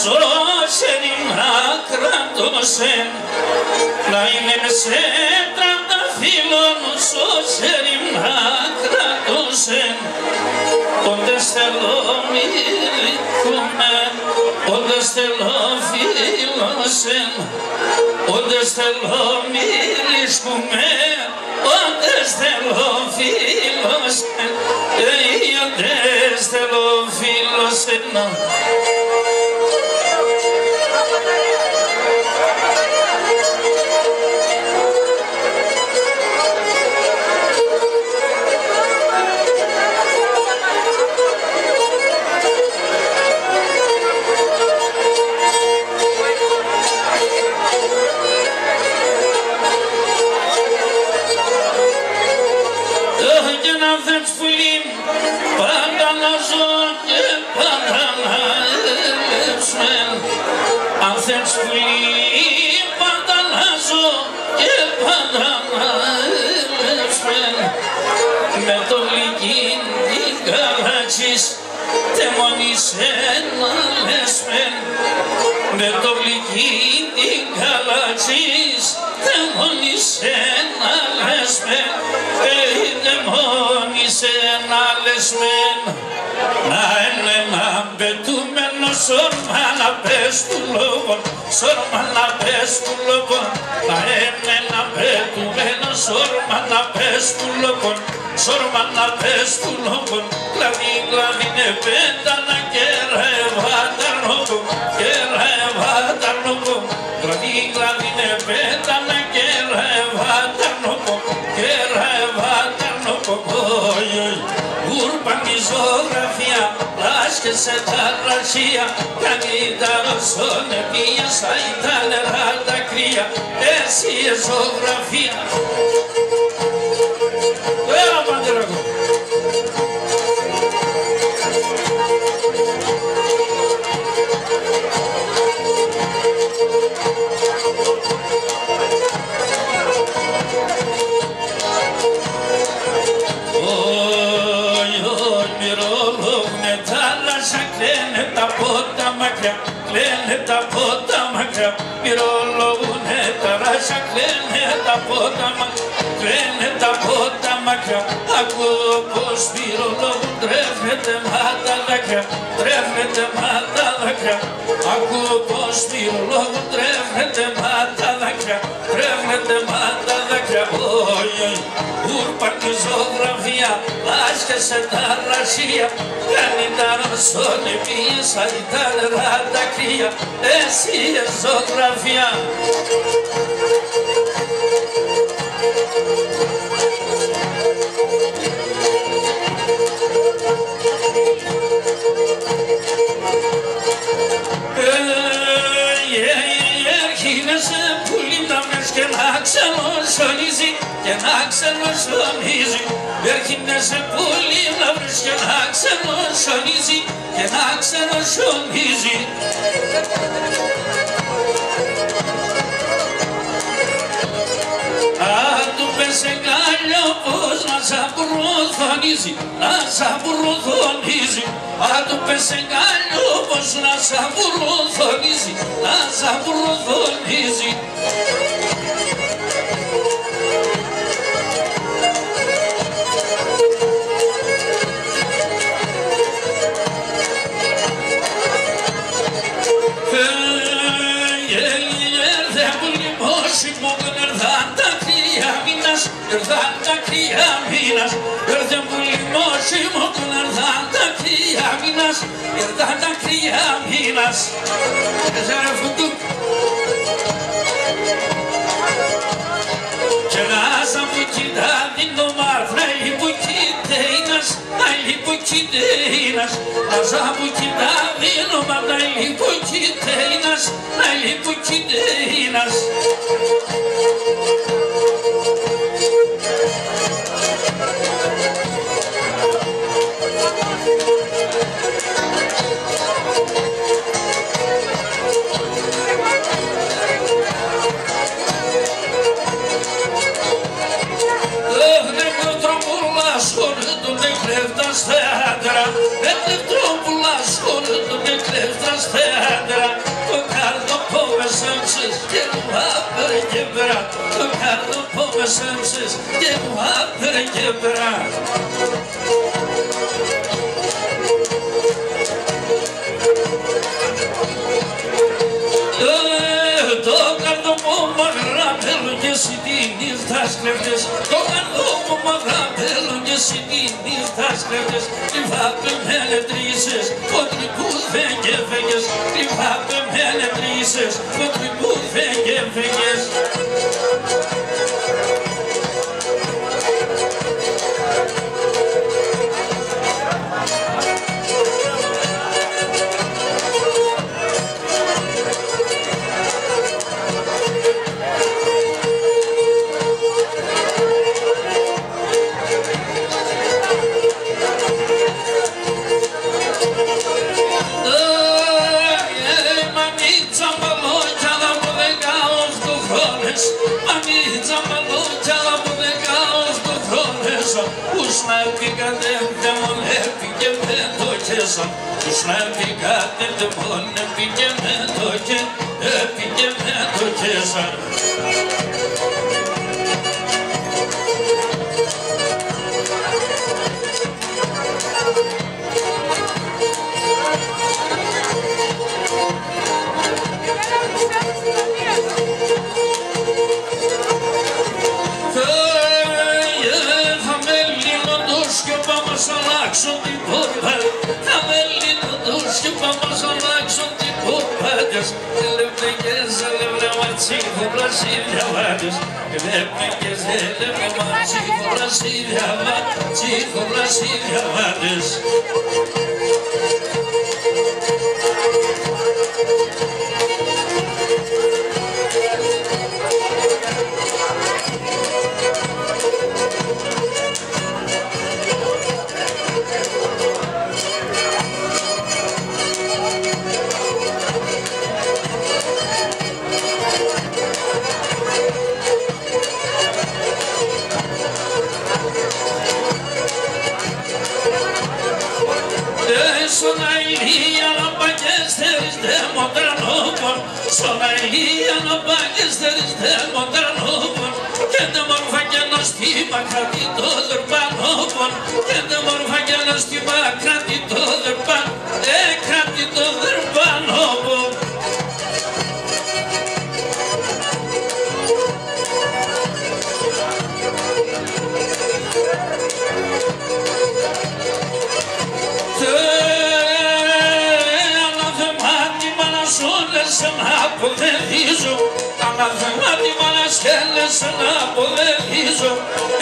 ζώσεν να κρατώσεν, να είναι σε τρανταφύλλον ζώσεν να κρατώσεν, όντες θέλω μιλικούμε, όντες θέλω φιλώσεν, όντες θέλω μιλήσουμε, όντες θέλω φιλώσεν, όντες θέλω φιλώσεν. Με το γλυκίν την καλάτσις τεμονίσεν να λέσμεν, με το γλυκίν την καλάτσις τεμονίσεν να λέσμεν, τεμονίσεν να λέσμεν, να είναι να πετούμενο σόρμα να πες του λόγων, σόρμα να πες του λόγων, να είναι να πετούμενο σόρμα να πες του λόγων, σόρμα να πες του λόγων, κλαδί κλαδί πέντα να κεραίβα τα λόγω, κεραίβα τα λόγω, κλαδί κλαδί πέντα να κεραίβα τα λόγω, κεραίβα τα λόγω, ούρπαν τη ζωγραφία, λάσκεσε τα ρασία, κάνει τα ρωσονεπία, σαν τα νερά τα κρύα, έτσι η ζωγραφία. Έλα Παντελάκο. Κλαίνε τα πότα μακριά, κλαίνε τα πότα μακριά, μυρολογούνε τα ράσια, κλαίνε τα πότα μακριά, κλαίνε τα πότα μακριά, ακούω πως μυρολογούν τρέφνεται μα τα δάκρυα, τρέφνεται μα τα δάκρυα, ακούω πως μυρολογούν τρέφνεται μα τα δάκρυα, τρέφνεται μα τα δάκρυα, ούρπαν τη ζωγραφία, άσκεσε τα ρασία, κάνει τα ρωσονεπία, σαν τα νερά τα κρύα, έτσι η ζωγραφία. Έρχεσαι πουλί να βρεις και να ξενοσονίζει, και να ξενοσονίζει. Έρχεσαι πουλί να βρεις και να ξενοσονίζει, και να ξενοσονίζει. Αν του πες εγκάλιο πως να σαμπουρουθονίζει, να σαμπουρουθονίζει. Αν του πες εγκάλιο πως να σαμπουρουθονίζει, να σαμπουρουθονίζει. Ήρθαν τα κρύα μήνας, ήρθε που λιμώσιμο του ήρθαν τα κρύα μήνας, ήρθαν τα κρύα μήνας. Έζαρε φουντού. Και γάζα που κοιτά την ομάρθρα, η που κοιτέινας, η που κοιτέινας. Γάζα που κοιτά την ομάρθρα, η που κοιτέινας, η που κοιτέινας. Στέατρα, με τετρόπουλα σχολείο του με κλέφτρα στέατρα. Ricardo Pogasenses, que madre quebrar. Tocando uma pelo que se diz das crentes, tocando uma pelo que se diz das crentes, privado meletrizes, contribut vengues, privado meletrizes, contribut vengues. Τους ναυπηγάτε λοιπόν επικεμέντο και σαν. Αλλάξουν την πόρτα, θα με λύνουν και πάμε σ' αλλάξουν την πόρτα της. Ελεύθερες, ελεύθερες, τσίχολα βάτες. Ελεύθερες, ελεύθερες, τσίχολα βάτες. Σοναΐα να πάγεστερες δεμοντρανόπων και δε μορφα και να στήμα κρατή το δερπανόπων και δε μορφα και να στήμα κρατή το κρατή το δερπανόπων. Να αποδελίζω, αναθεμάτιμα να σκέλεσαι να αποδελίζω.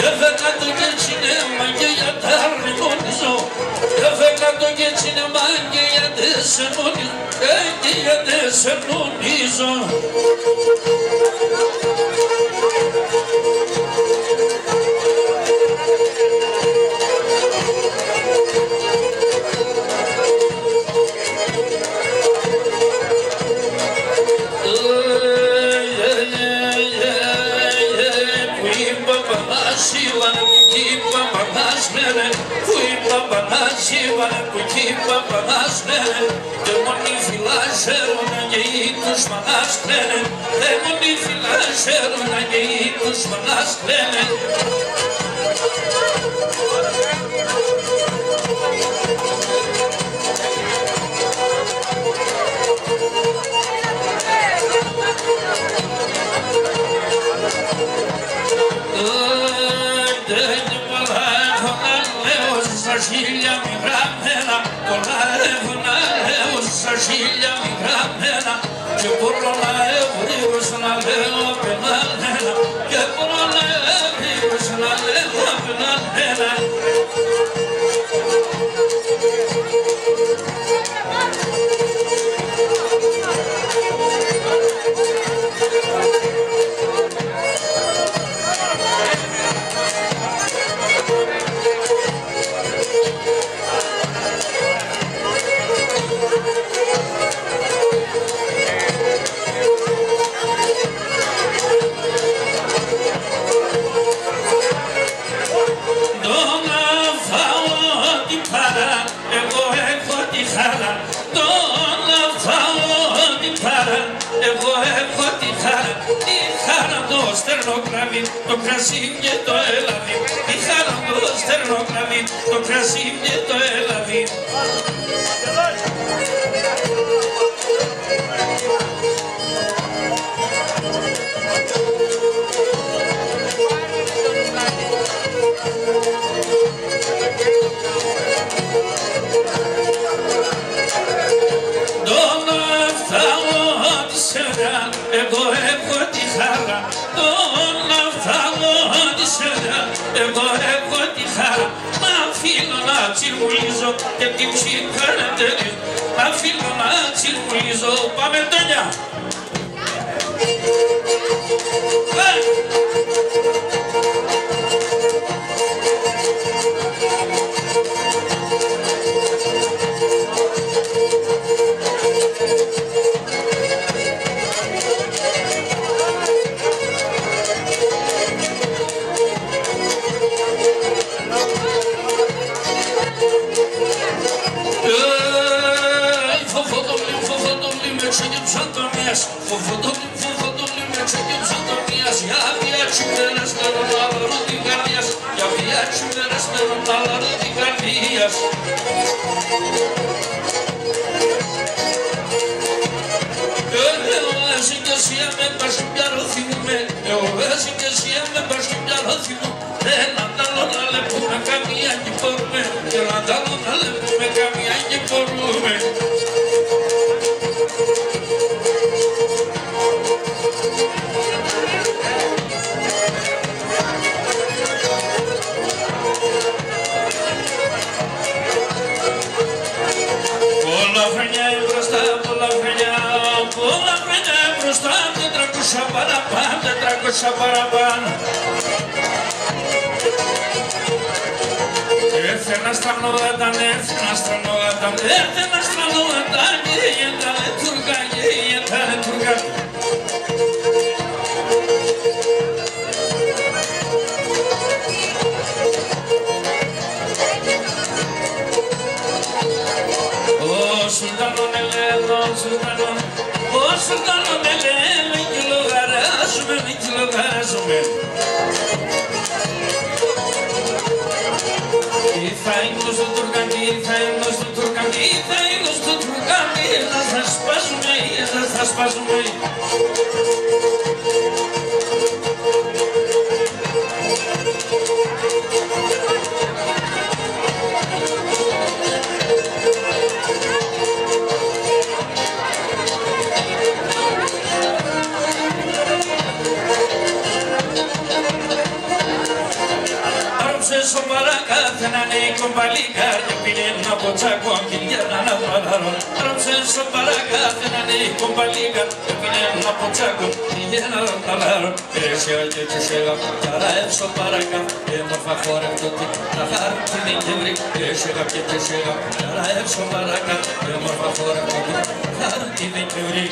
Έφεγα το και τσινέμα και για τα αρνητονίζω. Έφεγα το και τσινέμα και για τεσσερνονίζω. Ζήλια μη γραμμένα, πολλά εύνα λέω στα ζήλια μη γραμμένα και μπορώ να ευρύγω να λέω απενανένα και μπορώ να ευρύγω να λέω απενανένα. στερνοκραβή, το κρασί και το έλαβη. Η χαρά το στερνοκραβή, το κρασί και το έλαβη. Εγώ έχω τη χαρά, να φτάνω τη σειρά. Εγώ έχω τη χαρά, να φύγω να τσιρκουλίζω και την ψυχαρτερίζω. Να φύγω να τσιρκουλίζω, πάμε Τόνια. Παραπάνω. Έρθε να στρανόταν, έρθε να στρανόταν, έρθε να στρανόταν και έντανε τουρκα, και έντανε τουρκα. Ο Σουλτάνον Ελένο, Σουλτάνον, ο Σουλτάνον Ελένο, κι λογαράζουμε, κι λογαράζουμε. Θα είναι στο Τουρκανί, θα είναι στο Τουρκανί, θα είναι στο Τουρκανί, θα σπάσουμε, θα σπάσουμε. Στο παρακάτω να είναι κομπαλικάρια πίνει από τσάκο αγγελιά να παραρώ. Ρώψε στο παρακάτω να είναι κομπαλικάρια πίνει από τσάκο αγγελιά να παραρώ. Πέρσια και τσεσέλα καρά στο παρακάτω έμορφα χόρευτο τι να χάρη την Δεκέμβρη. Πέρσια και τσεσέλα καρά στο παρακάτω έμορφα χόρευτο τι να χάρη την Δεκέμβρη.